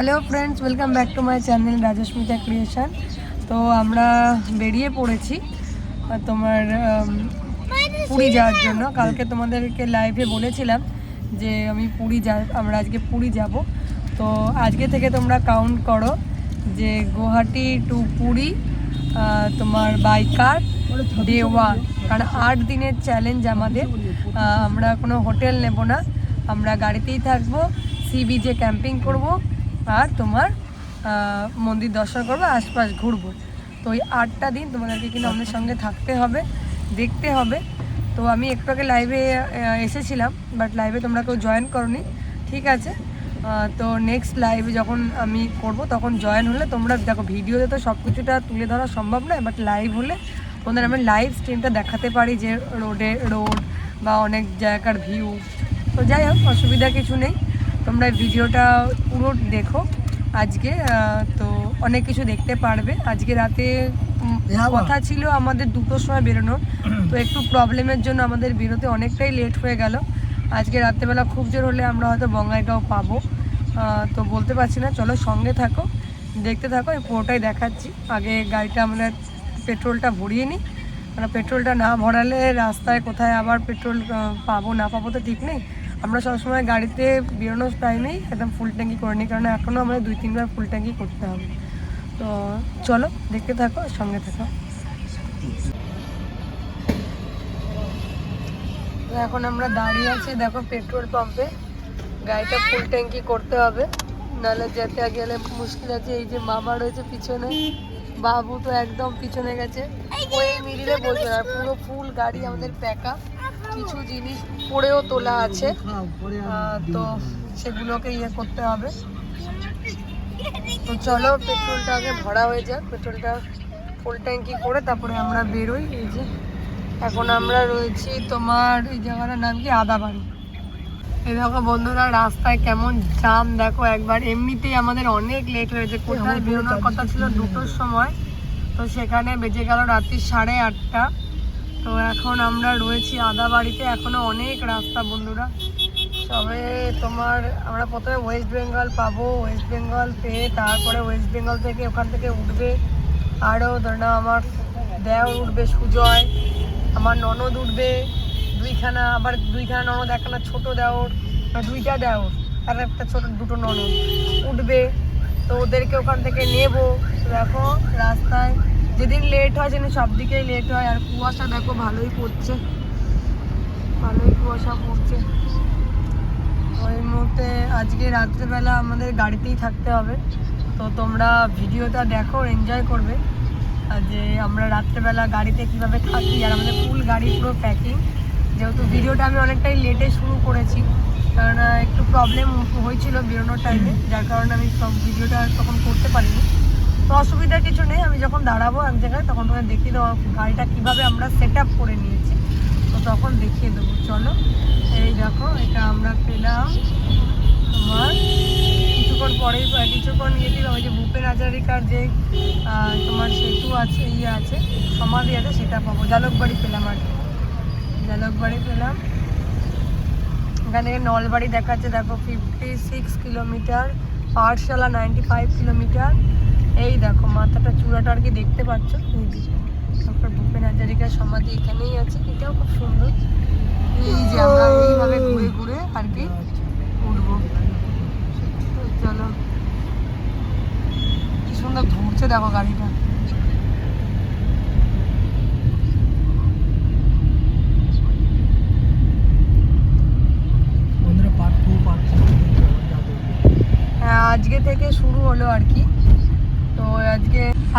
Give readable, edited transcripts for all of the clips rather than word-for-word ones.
Hello friends, welcome back to my channel Rajsmita creation. তো আমরা বেরিয়ে পড়েছি তোমার পুরী যাওয়ার জন্য। কালকে তোমাদেরকে লাইভে বলেছিলাম যে আমরা আজকে পুরী যাব। তো আজকে থেকে তোমরা কাউন্ট করো যে গুয়াহাটি টু পুরী তোমার বাই কার ডে 1। কারণ 8 দিনের চ্যালেঞ্জ আমাদের। আমরা কোনো হোটেল নেব না, আমরা গাড়িতেই থাকবো, সি বিচে ক্যাম্পিং করব আর তোমার মন্দির দর্শন করবো, আশপাশ ঘুরবো। তো ওই 8টা দিন তোমাদেরকে কিন্তু আমাদের সঙ্গে থাকতে হবে, দেখতে হবে। তো আমি একটু আগে লাইভে এসেছিলাম, বাট লাইভে তোমরা কেউ জয়েন করোনি, ঠিক আছে। তো নেক্সট লাইভে যখন আমি করব তখন জয়েন হলে তোমরা দেখো। ভিডিওতে তো সব কিছুটা তুলে ধরা সম্ভব নয়, বাট লাইভ হলে তোমাদের আমি লাইভ স্ট্রিমটা দেখাতে পারি, যে রোড বা অনেক জায়গার ভিউ। তো যাই হোক, অসুবিধা কিছু নেই, তোমরা ভিডিওটা পুরো দেখো আজকে। তো অনেক কিছু দেখতে পারবে। আজকে রাতে কথা ছিল আমাদের 2টোর সময় বেরোনোর, তো একটু প্রবলেমের জন্য আমাদের বেরোতে অনেকটাই লেট হয়ে গেল। আজকে রাত্রেবেলা খুব জোর হলে আমরা হয়তো বঙ্গাইগাঁও পাবো, তো বলতে পারছি না। চলো সঙ্গে থাকো, দেখতে থাকো, আমি পুরোটাই দেখাচ্ছি। আগে গাড়িটা আমরা পেট্রোলটা ভরিয়ে নিই, কারণ পেট্রোলটা না ভরালে রাস্তায় কোথায় আবার পেট্রোল পাবো না পাবো তো ঠিক নেই। আমরা সবসময় গাড়িতে বেরোনোর টাইমেই একদম ফুল ট্যাঙ্কি করে নিই, কারণ এখনও আমাদের 2-3 বার ফুল ট্যাঙ্কি করতে হবে। তো চলো দেখতে থাকো, সঙ্গে থাকো। এখন আমরা দাঁড়িয়ে আছি দেখো পেট্রোল পাম্পে, গাড়িটা ফুল ট্যাঙ্কি করতে হবে, নাহলে যেতে গেলে মুশকিল আছে। এই যে মামা রয়েছে পিছনে, বাবু তো একদম পিছনে গেছে, ওই মিডিলে বলছে না, পুরো ফুল গাড়ি আমাদের প্যাকা। কিছু জিনিস পরেও তোলা আছে, তো সেগুলোকে করতে হবে। তো চলো পেট্রোলটা আগে ভরা হয়ে যাক, পেট্রোলটা ফুল ট্যাঙ্কি করে তারপরে আমরা বেরোই। এই যে এখন আমরা রয়েছি তোমার এই জায়গাটার নাম কি, আদাবাড়ি। এই দেখো বন্ধুরা, রাস্তায় কেমন জাম দেখো একবার। এমনিতেই আমাদের অনেক লেট হয়েছে, কোথায় বেরোনোর কথা ছিল 2টোর সময়, তো সেখানে বেজে গেল রাত্রি 8:30। তো এখন আমরা রয়েছি আদাবাড়িতে, এখনও অনেক রাস্তা বন্ধুরা। তবে আমরা প্রথমে ওয়েস্ট বেঙ্গল পাবো, ওয়েস্ট বেঙ্গল পেয়ে তারপরে ওয়েস্ট বেঙ্গল থেকে ওখান থেকে উঠবে আরও ধরে নাও আমার দেওর উঠবে, সুজয়, আমার ননদ উঠবে, আবার দুইখানা ননদ, একখানা ছোটো দেওর, 2টা দেওর আর একটা ছোটো 2টো ননদ উঠবে। তো ওদেরকে ওখান থেকে নেবো। তো দেখো রাস্তায় যেদিন লেট হয় সেদিন সব দিকেই লেট হয়। আর কুয়াশা দেখো ভালোই পড়ছে, ভালোই কুয়াশা পড়ছে। ওই মুহূর্তে আজকে রাত্রেবেলা আমাদের গাড়িতেই থাকতে হবে, তো তোমরা ভিডিওটা দেখো, এনজয় করবে। আর যে আমরা রাত্রেবেলা গাড়িতে কিভাবে থাকি, আর আমাদের ফুল গাড়ি পুরো প্যাকিং। যেহেতু ভিডিওটা আমি অনেকটাই লেটে শুরু করেছি, কারণ একটু প্রবলেম হয়েছিল বেরোনোর টাইমে, যার কারণে আমি সব ভিডিওটা তখন করতে পারিনি। তো অসুবিধা কিছু নেই, আমি যখন দাঁড়াবো এক জায়গায় তখন তোমাদের দেখিয়ে দেবো গাড়িটা কীভাবে আমরা সেট আপ করে নিয়েছি, তো তখন দেখিয়ে দেবো। চলো এই দেখো, এটা আমরা পেলাম তোমার কিছুক্ষণ পরেই, কিছুক্ষণ দিলাম ওই যে ভূপেন হাজারিকার যে তোমার সেতু আছে, আছে সমাধি আছে, সেটা পাবো। জালুকবাড়ি পেলাম, আর কি জালুকবাড়ি পেলাম। এখান থেকে নলবাড়ি দেখাচ্ছে দেখো 56 কিলোমিটার, পাঠশালা 95 কিলোমিটার। এই দেখো মাথাটা চূড়াটা আর কি দেখতে পাচ্ছ, তারপর ভূপেন হাজারিকার সমাধি এখানেই আছে, এটাও খুব সুন্দর। এই যে আমরা এইভাবে ঘুরে ঘুরে আর কি উঠবো। চলো কি সুন্দর ঘুরছে দেখো গাড়িটা। হ্যাঁ আজকে থেকে শুরু হলো আর কি। তো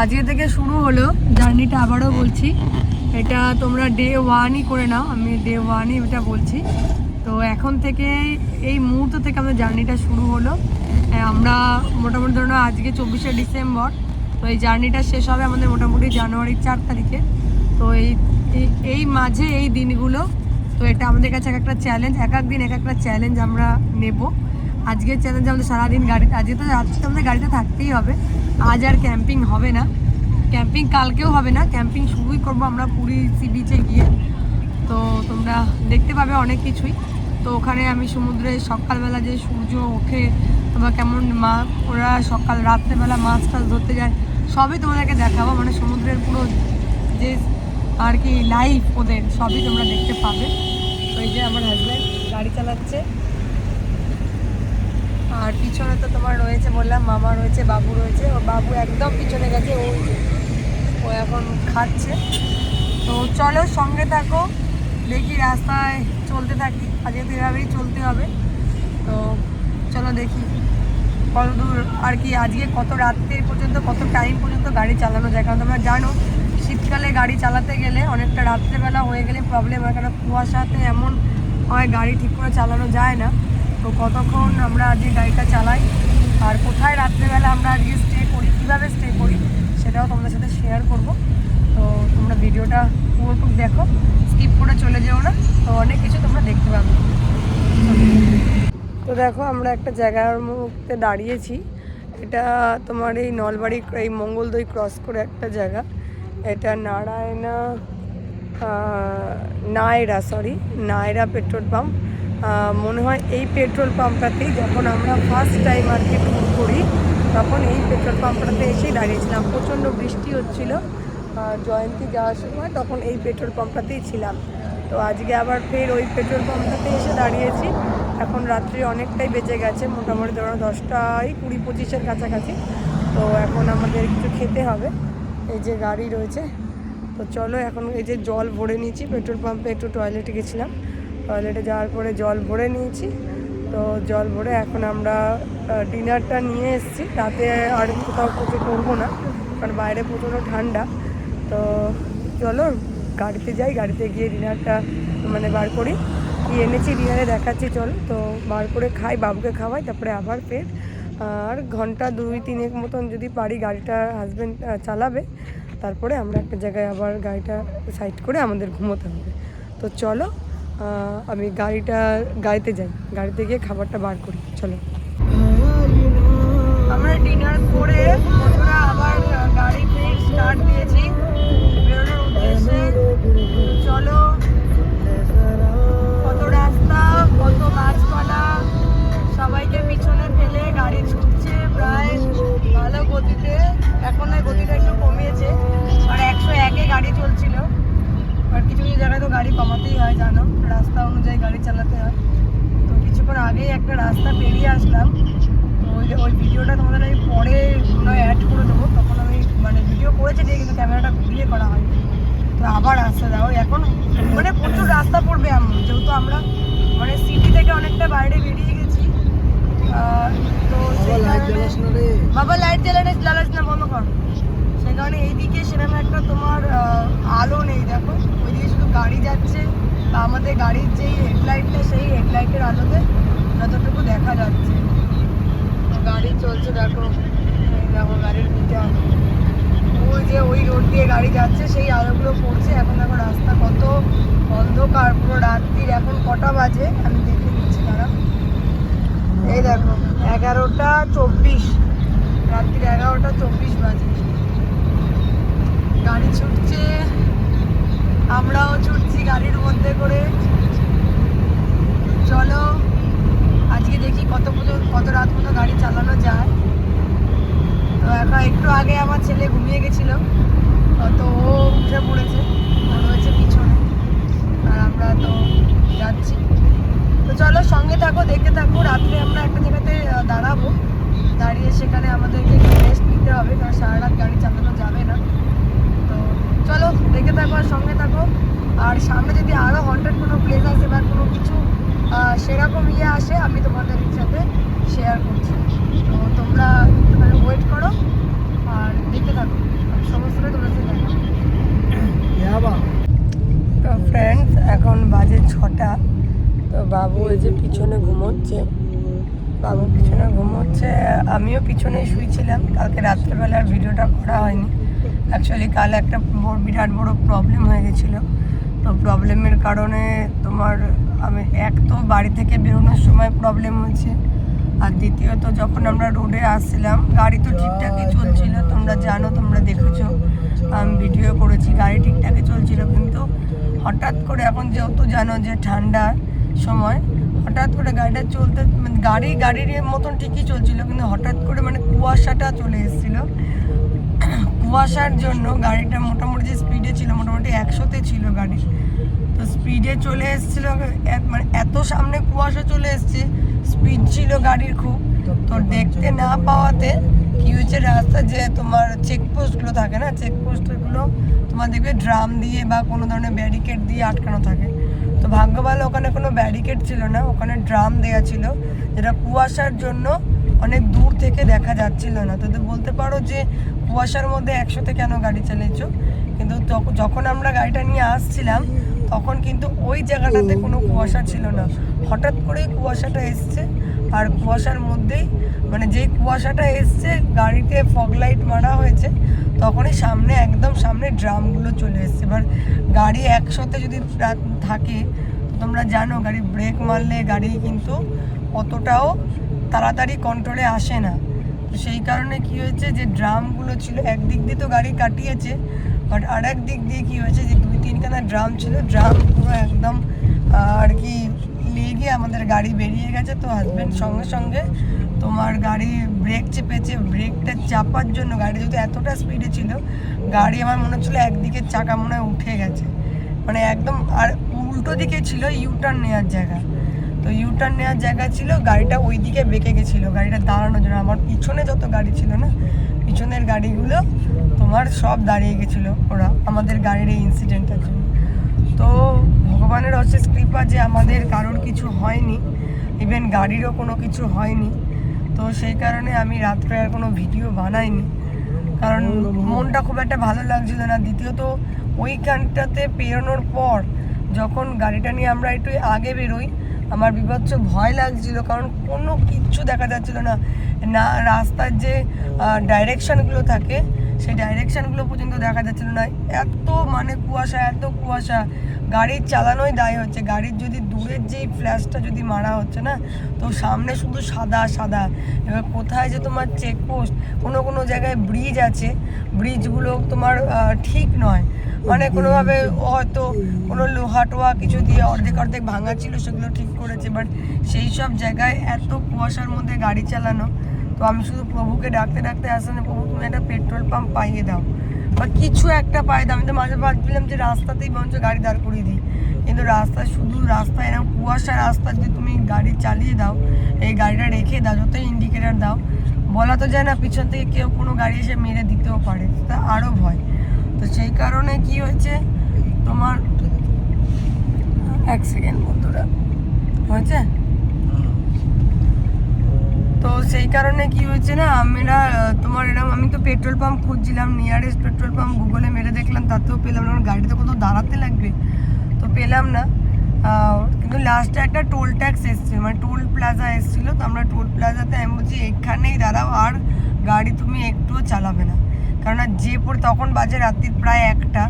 আজকে থেকে শুরু হলো জার্নিটা, আবারও বলছি এটা তোমরা ডে 1ই করে নাও, আমি ডে 1ই এটা বলছি। তো এখন থেকে এই মুহূর্ত থেকে আমাদের জার্নিটা শুরু হলো। আমরা মোটামুটি ধরো আজকে 24শে ডিসেম্বর, তো এই জার্নিটা শেষ হবে আমাদের মোটামুটি জানুয়ারির 4 তারিখে। তো এই মাঝে এই দিনগুলো, তো এটা আমাদের কাছে একটা চ্যালেঞ্জ, এক দিন এক একটা চ্যালেঞ্জ আমরা নেব। আজকের চ্যালেঞ্জ আমাদের সারাদিন আজকে তো আমাদের গাড়িতে থাকতেই হবে। আজ আর ক্যাম্পিং হবে না, ক্যাম্পিং কালকেও হবে না, ক্যাম্পিং শুরুই করবো আমরা পুরী সি বিচে গিয়ে। তো তোমরা দেখতে পাবে অনেক কিছুই। তো ওখানে আমি সমুদ্রে সকালবেলা যে সূর্য ওঠে তোমার কেমন ওরা সকাল রাত্রেবেলা মাছ টাছ ধরতে যায় সবই তোমাদেরকে দেখাবো, মানে সমুদ্রের পুরো যে আর কি লাইফ ওদের সবই তোমরা দেখতে পাবে। তো এই যে আমার হাজব্যান্ড গাড়ি চালাচ্ছে, আর পিছনে তো তোমার রয়েছে বললাম মামা রয়েছে, বাবু রয়েছে। ও বাবু একদম পিছনে গেছে, ও এখন খাচ্ছে। তো চলো সঙ্গে থাকো, দেখি রাস্তায় চলতে থাকি, আজকে তো এভাবেই চলতে হবে। তো চলো দেখি কত দূর আর কি আজকে কত রাত্রি পর্যন্ত কত টাইম পর্যন্ত গাড়ি চালানো যায়, কারণ তোমরা জানো শীতকালে গাড়ি চালাতে গেলে অনেকটা রাত্রেবেলা হয়ে গেলে প্রবলেম হয়, কারণ কুয়াশাতে এমন হয় গাড়ি ঠিক করে চালানো যায় না। তো কতক্ষণ আমরা আজকে গাড়িটা চালাই আর কোথায় রাত্রেবেলা আমরা আজকে স্টে করি, কীভাবে স্টে করি সেটাও তোমাদের সাথে শেয়ার করব। তো তোমরা ভিডিওটা পুরোটুকু দেখো, স্কিপ করে চলে যেও না, তো অনেক কিছু তোমরা দেখতে পাবে। তো দেখো আমরা একটা জায়গার মধ্যে দাঁড়িয়েছি, এটা তোমার এই নলবাড়ি এই মঙ্গলদৈ ক্রস করে একটা জায়গা, এটা নায়রা পেট্রোল পাম্প। মনে হয় এই পেট্রোল পাম্পটাতেই যখন আমরা ফার্স্ট টাইম আর কি ট্যুর করি তখন এই পেট্রোল পাম্পটাতে এসেই দাঁড়িয়েছিলাম, প্রচণ্ড বৃষ্টি হচ্ছিল জয়ন্তী যাওয়ার সময়, তখন এই পেট্রোল পাম্পটাতেই ছিলাম। তো আজকে আবার ফের ওই পেট্রোল পাম্পটাতে এসে দাঁড়িয়েছি। এখন রাত্রি অনেকটাই বেঁচে গেছে, মোটামুটি ধরো 10:20-25-এর কাছাকাছি। তো এখন আমাদের কিছু খেতে হবে, এই যে গাড়ি রয়েছে। তো চলো এখন এই যে জল ভরে নিয়েছি, পেট্রোল পাম্পে একটু টয়লেটে গেছিলাম, টয়লেটে যাওয়ার পরে জল ভরে নিয়েছি। তো জল ভরে এখন আমরা ডিনারটা নিয়ে এসেছি, রাতে আর কোথাও কিছু করবো না কারণ বাইরে প্রচণ্ড ঠান্ডা। তো চলো গাড়িতে যাই, গাড়িতে গিয়ে ডিনারটা মানে বার করি, কি এনেছি ডিনারে দেখাচ্ছি। চলো তো বার করে খাই, বাবুকে খাওয়াই, তারপরে আবার ফের আর ঘন্টা 2-3 মতন যদি পারি গাড়িটা হাজব্যান্ড চালাবে, তারপরে আমরা একটা জায়গায় আবার গাড়িটা সাইড করে আমাদের ঘুমোতে হবে। তো চলো আমি গাড়িতে যাই, গাড়িতে গিয়ে খাবারটা বার করি। চলো আমরা ডিনার করে বন্ধুরা আবার গাড়িতে স্টার্ট দিয়েছি বেরোনোর উদ্দেশ্যে। চলো কত রাস্তা, কত গাছপালা, সবাইকে পিছনে ফেলে গাড়ি ছুটছে প্রায় ভালো গতিতে। এখন গতিটা একটু কমিয়েছে, আর 101-এ গাড়ি চলছিল, আর কিছু কিছু জায়গায় তো গাড়ি কমাতেই হয়, জানো রাস্তা অনুযায়ী গাড়ি চালাতে হয়। তো কিছুক্ষণ আগেই একটা রাস্তা পেরিয়ে আসলাম, তো ওই ভিডিওটা তোমাদের আমি পরে অ্যাড করে দেবো। তখন আমি মানে ভিডিও করেছি ঠিক, কিন্তু ক্যামেরাটা ঘুরিয়ে করা হয়নি। তো আবার রাস্তা দাও, এখন মানে প্রচুর রাস্তা পড়বে এমন, যেহেতু আমরা মানে সিটি থেকে অনেকটা বাইরে বেরিয়ে গেছি। তো বাবা লাইট জ্বালাস না, বন্ধ কর। সেই কারণে এইদিকে সেরকম একটা তোমার আলো নেই, দেখো ওইদিকে শুধু গাড়ি যাচ্ছে, বা আমাদের গাড়ির যেই হেডলাইটটা সেই হেডলাইটের আলোতে যতটুকু দেখা যাচ্ছে। গাড়ি চলছে দেখো, দেখো গাড়ির ভিতরে ওই যে ওই রোড দিয়ে গাড়ি যাচ্ছে, সেই আলোগুলো পড়ছে। এখন দেখো রাস্তা কত অন্ধকার, পুরো রাত্রির। এখন কটা বাজে আমি দেখে নিচ্ছি তারা, এই দেখো 11:24, রাত্রির 11:24 বাজে। গাড়ি ছুটছে, আমরাও ছুটছি গাড়ির মধ্যে করে। চলো আজকে দেখি কত রাত পর্যন্ত গাড়ি চালানো যায়। তো এখন একটু আগে আমার ছেলে ঘুমিয়ে গেছিলো, তো ও উঠে পড়েছে, ও রয়েছে পিছনে, আর আমরা তো যাচ্ছি। তো চলো সঙ্গে থাকো, দেখতে থাকো। রাত্রে আমরা একটা জায়গাতে দাঁড়াবো, দাঁড়িয়ে সেখানে আমাদেরকে একটু রেস্ট নিতে হবে, কারণ সারা রাত গাড়ি চালানো যাবে না। তো চলো দেখতে থাকো আর সঙ্গে থাকো। আর সামনে যদি আরও হন্টেড কোনো প্লেস আসে বা কোনো কিছু সেরকম আসে, আমি তোমাদের সাথে শেয়ার করছি। তো তোমরা একটুখানি ওয়েট করো আর দেখতে থাকো, আমি সমস্তটাই তোমাদের সাথে দেখাবো। তো ফ্রেন্ডস এখন বাজে 6টা। তো বাবু এই যে পিছনে ঘুমোচ্ছে, আমিও পিছনে শুয়েছিলাম। কালকে রাত্রেবেলার ভিডিওটা করা হয়নি, অ্যাকচুয়ালি কাল একটা বিরাট বড় প্রবলেম হয়ে গেছিলো। তো প্রবলেমের কারণে তোমার আমি এক তো বাড়ি থেকে বেরোনোর সময় প্রবলেম হয়েছে, আর দ্বিতীয়ত যখন আমরা রোডে আসছিলাম গাড়ি তো ঠিকঠাকই চলছিল, তোমরা জানো, তোমরা দেখেছো, আমি ভিডিও করেছি, গাড়ি ঠিকঠাকই চলছিল। কিন্তু হঠাৎ করে এখন যেহেতু জানো যে ঠান্ডার সময় হঠাৎ করে গাড়িটা চলতে মানে গাড়ির মতন ঠিকই চলছিল, কিন্তু হঠাৎ করে মানে কুয়াশাটা চলে এসেছিলো। কুয়াশার জন্য গাড়িটা মোটামুটি যে স্পিডে ছিল মোটামুটি 100-তে ছিল গাড়ি, তো স্পিডে চলে এসেছিল, মানে এত সামনে কুয়াশা চলে এসছে, স্পিড ছিল গাড়ির খুব। তো দেখতে না পাওয়াতে কি হয়েছে, রাস্তা যে তোমার চেকপোস্টগুলো থাকে না, চেকপোস্টগুলো তোমার দেখবে ড্রাম দিয়ে বা কোনো ধরনের ব্যারিকেড দিয়ে আটকানো থাকে। তো ভাগ্য ভালো ওখানে কোনো ব্যারিকেড ছিল না, ওখানে ড্রাম দেওয়া ছিল, যেটা কুয়াশার জন্য অনেক দূর থেকে দেখা যাচ্ছিল না। তো বলতে পারো যে কুয়াশার মধ্যে 100-তে কেন গাড়ি চালিয়েছো, কিন্তু যখন আমরা গাড়িটা নিয়ে আসছিলাম তখন কিন্তু ওই জায়গাটাতে কোনো কুয়াশা ছিল না, হঠাৎ করেই কুয়াশাটা এসছে। আর কুয়াশার মধ্যেই মানে যেই কুয়াশাটা এসছে গাড়িতে ফগ লাইট মারা হয়েছে, তখনই সামনে একদম সামনে ড্রামগুলো চলে এসছে। এবার গাড়ি 100-তে যদি থাকে তোমরা জানো গাড়ি ব্রেক মারলে গাড়ি কিন্তু অতটাও তাড়াতাড়ি কন্ট্রোলে আসে না। তো সেই কারণে কি হয়েছে যে ড্রামগুলো ছিল, একদিক দিয়ে তো গাড়ি কাটিয়েছে, বাট আর এক দিক দিয়ে কী হয়েছে যে 2-3খানা ড্রাম ছিল, ড্রাম পুরো একদম আর কি লেগে আমাদের গাড়ি বেরিয়ে গেছে। তো হাজব্যান্ড সঙ্গে সঙ্গে তোমার গাড়ি ব্রেক চেপেছে, ব্রেকটা চাপার জন্য গাড়ি যদি এতটা স্পিডে ছিল, গাড়ি আমার মনে হচ্ছিলো একদিকে চাকা মনে হয় উঠে গেছে, মানে একদম। আর উল্টো দিকে ছিল ইউটার্ন নেওয়ার জায়গা, তো ইউটার্ন নেওয়ার জায়গা ছিল, গাড়িটা ওই দিকে বেঁকে গেছিলো গাড়িটা দাঁড়ানোর জন্য। আমার পিছনে যত গাড়ি ছিল না, পিছনের গাড়িগুলো তোমার সব দাঁড়িয়ে গেছিলো ওরা আমাদের গাড়ির এই ইনসিডেন্টের জন্য। তো ভগবানের অশেষ কৃপা যে আমাদের কারোর কিছু হয়নি, ইভেন গাড়িরও কোনো কিছু হয়নি। তো সেই কারণে আমি রাত্রে আর কোনো ভিডিও বানাইনি, কারণ মনটা খুব একটা ভালো লাগছিল না। দ্বিতীয়ত ওইখানটাতে পেরোনোর পর যখন গাড়িটা নিয়ে আমরা একটু আগে বেরোই, আমার বিভৎস ভয় লাগছিল, কারণ কোনো কিচ্ছু দেখা যাচ্ছিল না। রাস্তার যে ডাইরেকশানগুলো থাকে সেই ডাইরেকশানগুলো পর্যন্ত দেখা যাচ্ছিল না, এত মানে কুয়াশা, এত কুয়াশা। গাড়ির চালানোই দায় হচ্ছে, গাড়ির যদি দূরের যেই ফ্ল্যাশটা যদি মারা হচ্ছে না, তো সামনে শুধু সাদা সাদা। এবার কোথায় যে তোমার চেকপোস্ট, কোনো জায়গায় ব্রিজ আছে, ব্রিজগুলো তোমার ঠিক নয়, মানে কোনোভাবে হয়তো কোনো লোহা টোহা কিছু দিয়ে অর্ধেক ভাঙা ছিল, সেগুলো ঠিক করেছে। বাট সেই সব জায়গায় এত কুয়াশার মধ্যে গাড়ি চালানো, তো আমি শুধু প্রভুকে ডাকতে আসলে, প্রভু তুমি একটা পেট্রোল পাম্প পাইয়ে দাও বা কিছু একটা পাই দাও। আমি তো মাঝে ভাবছিলাম যে রাস্তাতেই বরঞ্চ গাড়ি দাঁড় করিয়ে দিই, কিন্তু রাস্তায় এরকম কুয়াশা রাস্তা যদি তুমি গাড়ি চালিয়ে দাও, এই গাড়িটা রেখে দাও, যতই ইন্ডিকেটার দাও, বলা তো যায় না পিছন থেকে কেউ কোনো গাড়ি এসে মেরে দিতেও পারে, তা আরও ভয়। তো সেই কারণে কি হয়েছে তোমার, 1 সেকেন্ড বন্ধুরা হয়েছে, তো সেই কারণে কি হয়েছে না, আমরা তোমার এরকম আমি তো পেট্রোল পাম্প খুঁজছিলাম, নিয়ারেস্ট পেট্রোল পাম্প গুগলে মেরে দেখলাম, তাতেও পেলাম না, গাড়িতে কোথাও দাঁড়াতে লাগবে, তো পেলাম না। কিন্তু লাস্টে একটা টোল ট্যাক্স এসেছিল, মানে টোল প্লাজা এসেছিলো, তো আমরা টোল প্লাজাতে আমি বলছি এখানেই দাঁড়াও, আর গাড়ি তুমি একটুও চালাবে না, কারণ তখন বাজে রাত্রির প্রায় 1টা,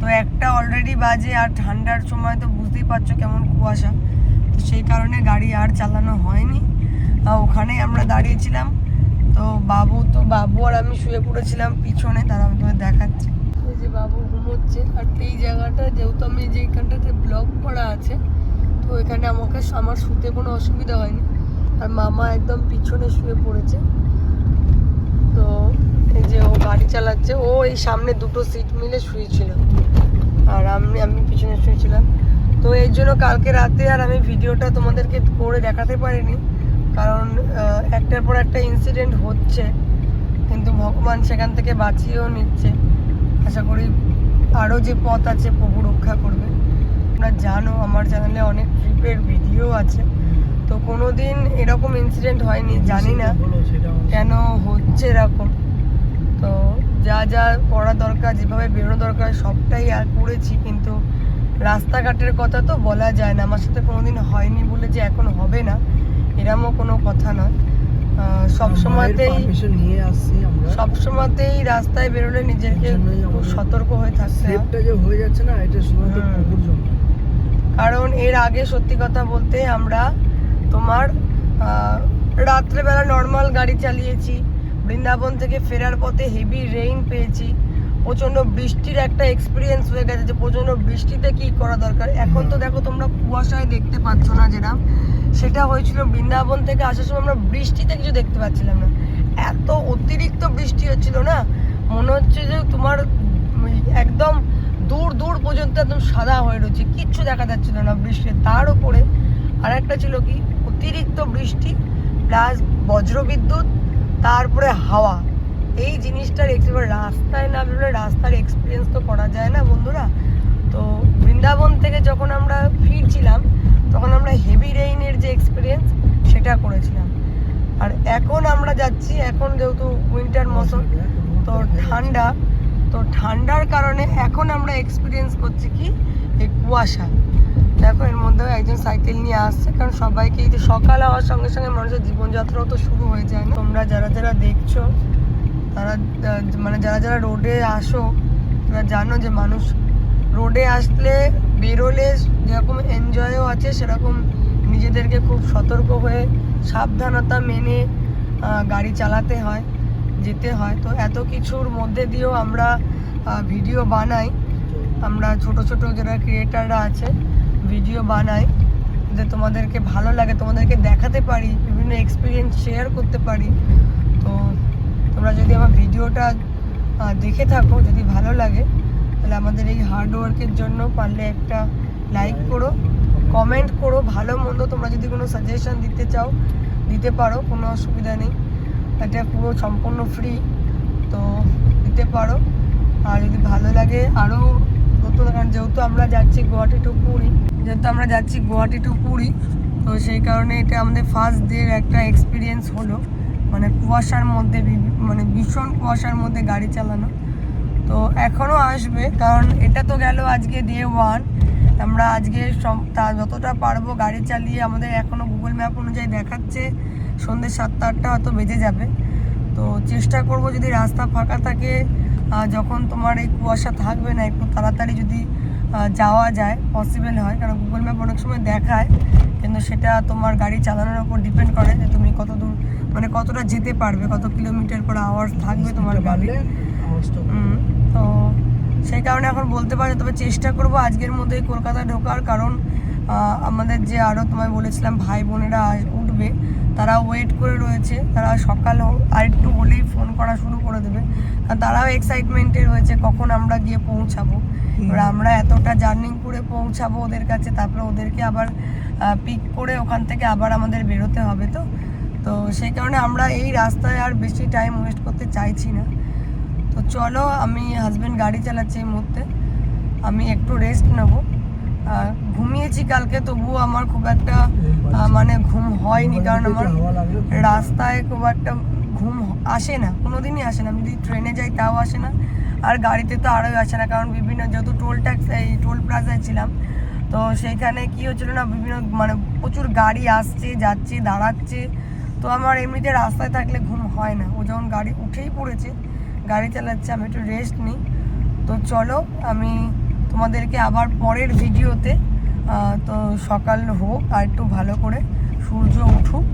তো 1টা অলরেডি বাজে, আর ঠান্ডার সময় তো বুঝতেই পারছো কেমন কুয়াশা। তো সেই কারণে গাড়ি আর চালানো হয়নি, ওখানেই আমরা দাঁড়িয়েছিলাম। তো বাবু আর আমি শুয়ে পড়েছিলাম পিছনে, তারা আমি তোমার দেখাচ্ছি, এই যে বাবু ঘুমোচ্ছে। আর এই জায়গাটা যেহেতু আমি যেখানটাতে ব্লগ করা আছে, তো এখানে আমার শুতে কোনো অসুবিধা হয়নি, আর মামা একদম পিছনে শুয়ে পড়েছে। তো এই যে ও গাড়ি চালাচ্ছে, ও এই সামনে 2টো সিট মিলে শুয়েছিল, আর আমি পিছনে শুয়েছিলাম। তো এই জন্য কালকে রাতে আর আমি ভিডিওটা তোমাদেরকে করে দেখাতে পারিনি, কারণ একটার পর একটা ইনসিডেন্ট হচ্ছে, কিন্তু ভগবান সেখান থেকে বাঁচিয়েও নিচ্ছে। আশা করি আরও যে পথ আছে প্রভু রক্ষা করবে। তোমরা জানো আমার চ্যানেলে অনেক ট্রিপের ভিডিও আছে, তো কোনো দিন এরকম ইনসিডেন্ট হয়নি, জানি না কেন হচ্ছে এরকম। তো যা করা দরকার, যেভাবে বেরোনো দরকার সবটাই আর করেছি, কিন্তু রাস্তাঘাটের কথা তো বলা যায় না, আমার সাথে কোনোদিন হয়নি বলে যে এখন হবে না এরমও কোনো কথা নয়। সবসময়তেই রাস্তায় বেরোলে নিজেকে খুব সতর্ক হয়ে থাকতে হয়, কারণ এর আগে সত্যি কথা বলতে আমরা তোমার রাত্রেবেলা নর্মাল গাড়ি চালিয়েছি, বৃন্দাবন থেকে ফেরার পথে হেভি রেইন পেয়েছি, প্রচণ্ড বৃষ্টির একটা এক্সপিরিয়েন্স হয়ে গেছে যে প্রচণ্ড বৃষ্টিতে কি করা দরকার। এখন তো দেখো তোমরা কুয়াশায় দেখতে পাচ্ছ না যেটা, সেটা হয়েছিল বৃন্দাবন থেকে আসার সময় আমরা বৃষ্টিতে কিছু দেখতে পাচ্ছিলাম না, এত অতিরিক্ত বৃষ্টি হচ্ছিল না, মনে হচ্ছে যে তোমার একদম দূর দূর পর্যন্ত একদম সাদা হয়ে রয়েছে, কিচ্ছু দেখা যাচ্ছিল না বৃষ্টি। তার উপরে আর একটা ছিল কি অতিরিক্ত বৃষ্টি প্লাস বজ্রবিদ্যুৎ, তারপরে হাওয়া। এই জিনিসটার রাস্তায় না বেরোলে রাস্তার এক্সপিরিয়েন্স তো করা যায় না বন্ধুরা। তো বৃন্দাবন থেকে যখন আমরা ফিরছিলাম তখন আমরা হেভি রেইনের যে এক্সপিরিয়েন্স সেটা করেছিলাম। আর এখন আমরা যাচ্ছি, এখন যেহেতু উইন্টার মৌসুম তো ঠান্ডা, তো ঠান্ডার কারণে এখন আমরা এক্সপিরিয়েন্স করছি কি এই কুয়াশা। দেখো এর মধ্যেও একজন সাইকেল নিয়ে আসছে, কারণ সবাইকে এই যে সকাল হওয়ার সঙ্গে সঙ্গে মানুষের জীবনযাত্রাও তো শুরু হয়ে যায় না। তোমরা যারা যারা দেখছো তারা মানে যারা যারা রোডে আসো তারা জানো যে মানুষ রোডে আসলে বেরোলে যেরকম এনজয়ও আছে সেরকম নিজেদেরকে খুব সতর্ক হয়ে সাবধানতা মেনে গাড়ি চালাতে হয়, যেতে হয়। তো এত কিছুর মধ্যে দিয়েও আমরা ভিডিও বানাই, আমরা ছোট ছোট যারা ক্রিয়েটাররা আছে ভিডিও বানাই যে তোমাদেরকে ভালো লাগে, তোমাদেরকে দেখাতে পারি, বিভিন্ন এক্সপিরিয়েন্স শেয়ার করতে পারি। তো তোমরা যদি আমার ভিডিওটা দেখে থাকো, যদি ভালো লাগে তাহলে আমাদের এই হার্ড ওয়ার্কের জন্য পারলে একটা লাইক করো, কমেন্ট করো, ভালো মন্দ তোমরা যদি কোনো সাজেশন দিতে চাও দিতে পারো, কোনো অসুবিধা নেই, এটা পুরো সম্পূর্ণ ফ্রি, তো দিতে পারো। আর যদি ভালো লাগে আরও নতুন, কারণ যেহেতু আমরা যাচ্ছি গুয়াহাটি টু পুরী, তো সেই কারণে এটা আমাদের ফার্স্ট ডের একটা এক্সপিরিয়েন্স হলো, মানে কুয়াশার মধ্যে, মানে ভীষণ কুয়াশার মধ্যে গাড়ি চালানো। তো এখনও আসবে, কারণ এটা তো গেল আজকে ডে 1, আমরা আজকে যতটা পারবো গাড়ি চালিয়ে, আমাদের এখনও গুগল ম্যাপ অনুযায়ী দেখাচ্ছে সন্ধ্যে 7-8টা হয়তো বেজে যাবে। তো চেষ্টা করব যদি রাস্তা ফাঁকা থাকে, যখন তোমার এই কুয়াশা থাকবে না, একটু তাড়াতাড়ি যদি যাওয়া যায়, পসিবল হয়, কারণ গুগল ম্যাপ অনেক সময় দেখায় কিন্তু সেটা তোমার গাড়ি চালানোর উপর ডিপেন্ড করে যে তুমি কত দূর, মানে কতটা যেতে পারবে, কত কিলোমিটার পার আওয়ার থাকবে তোমার গাড়ি। তো সেই কারণে এখন বলতে পারি, তবে চেষ্টা করব আজকের মধ্যেই কলকাতা ঢোকার, কারণ আমাদের যে আরও তোমায় বলেছিলাম ভাই বোনেরা উঠবে, তারা ওয়েট করে রয়েছে, তারা সকাল আরেকটু হলেই ফোন করা শুরু করে দেবে, কারণ তারাও এক্সাইটমেন্টে রয়েছে কখন আমরা গিয়ে পৌঁছাবো। এবার আমরা এতটা জার্নি করে পৌঁছাবো ওদের কাছে, তারপরে ওদেরকে আবার পিক করে ওখান থেকে আবার আমাদের বেরোতে হবে। তো সেই কারণে আমরা এই রাস্তায় আর বেশি টাইম ওয়েস্ট করতে চাইছি না। তো চলো, আমি হাজব্যান্ড গাড়ি চালাচ্ছি এই মুহূর্তে, আমি একটু রেস্ট নেবো। ঘুমিয়েছি কালকে, তবুও আমার খুব একটা মানে ঘুম হয়নি, কারণ আমার রাস্তায় খুব একটা ঘুম আসে না, কোনোদিনই আসে না। আমি যদি ট্রেনে যাই তাও আসে না, আর গাড়িতে তো আরোই আসে না, কারণ বিভিন্ন যেহেতু টোল প্লাজায় ছিলাম, তো সেইখানে কী হচ্ছিলো না, বিভিন্ন মানে প্রচুর গাড়ি আসছে যাচ্ছে দাঁড়াচ্ছে, তো আমার এমনিতে রাস্তায় থাকলে ঘুম হয় না। ও যখন গাড়ি উঠেই পড়েছে, গাড়ি চালাচ্ছে, আমি একটু রেস্ট নিই। তো চলো, আমি তোমাদেরকে আবার পরের ভিডিওতে, তো সকাল হোক আর একটু ভালো করে সূর্য উঠুক,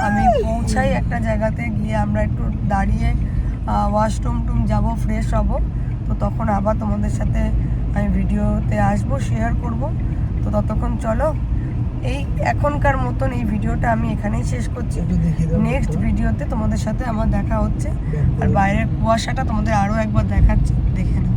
আমি পৌঁছাই একটা জায়গাতে, গিয়ে আমরা একটু দাঁড়িয়ে ওয়াশরুম যাবো, ফ্রেশ হব। তো তখন আবার তোমাদের সাথে আমি ভিডিওতে আসবো, শেয়ার করব। তো ততক্ষণ চলো, এই এখনকার মতন এই ভিডিওটা আমি এখানেই শেষ করছি। নেক্সট ভিডিওতে তোমাদের সাথে আমার দেখা হচ্ছে, আর বাইরের কুয়াশাটা তোমাদের আরও একবার দেখাচ্ছি, দেখে নাও।